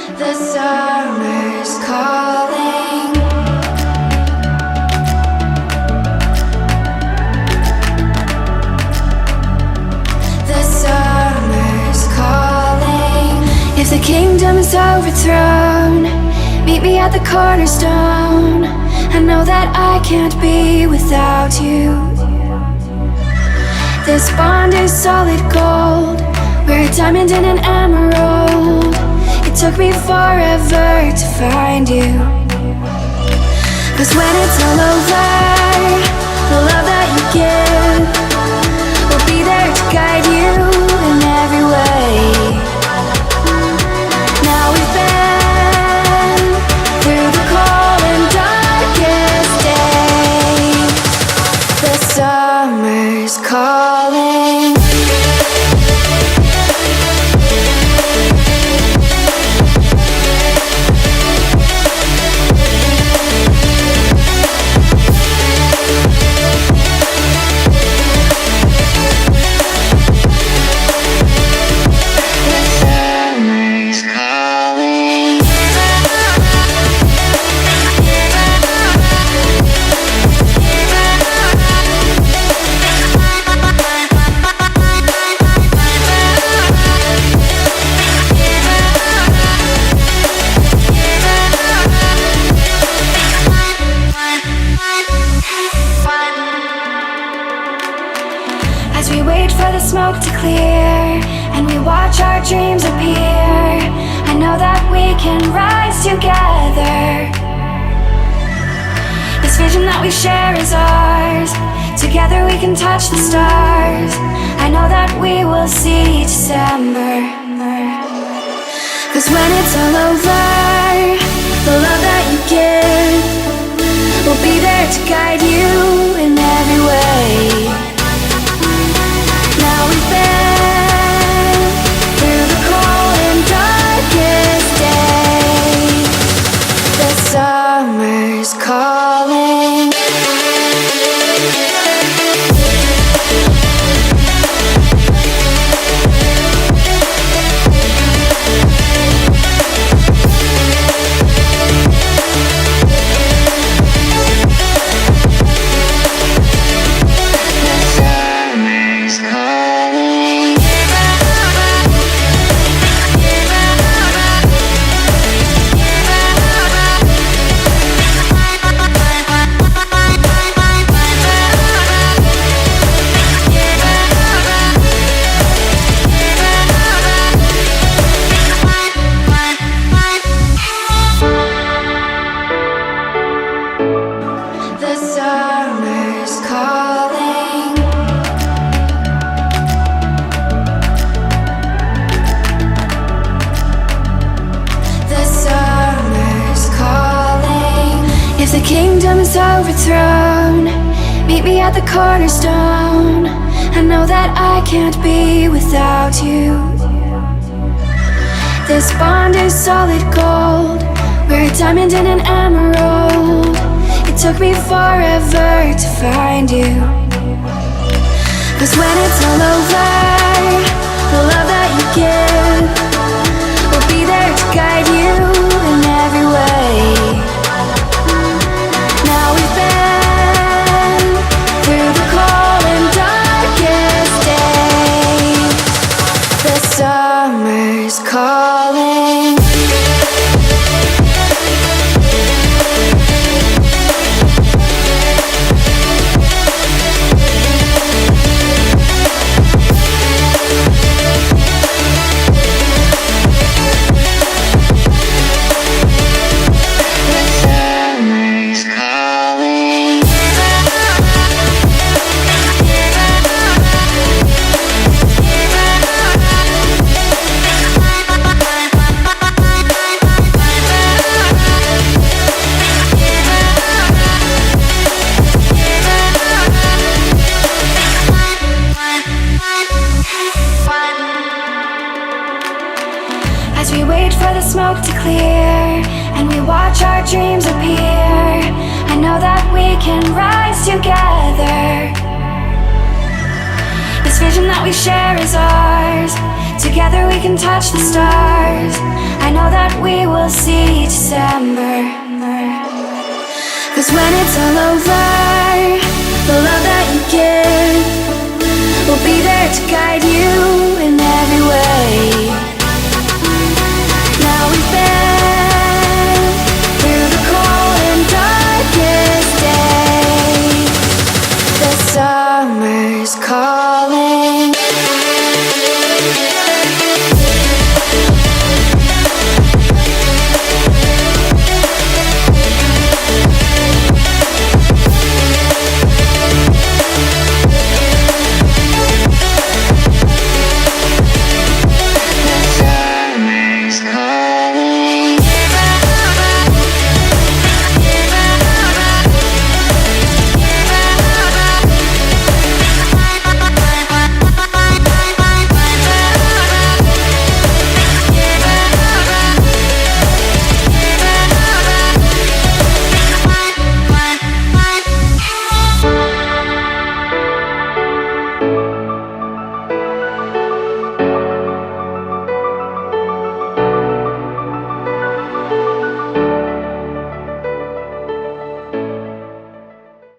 The summer's calling. The summer's calling. If the kingdom is overthrown, meet me at the cornerstone. I know that I can't be without you. This bond is solid gold. We're a diamond and an emerald. It took me forever to find you. 'Cause when it's all over, the love that you give will be there to guide you in every way. Now we've been through the cold and darkest days. The summer's calling. As we wait for the smoke to clear and we watch our dreams appear, I know that we can rise together. This vision that we share is ours. Together we can touch the stars. I know that we will see December. 'Cause when it's all over, the love that you give will be there to guide you in every way. Now we've been through the cold and darkest days. The summer's calling. The summer's calling. The summer's calling. If the kingdom is overthrown, meet me at the cornerstone. I know that I can't be without you. This bond is solid gold. We're a diamond and an emerald. It took me forever to find you. 'Cause when it's all over, the love that you give will be there to guide you in every way. Now we've been through the cold and darkest days. The summer's calling. As we wait for the smoke to clear and we watch our dreams appear, I know that we can rise together. This vision that we share is ours. Together we can touch the stars. I know that we December. 'Cause when it's all over, the love that you give will be there to guide you.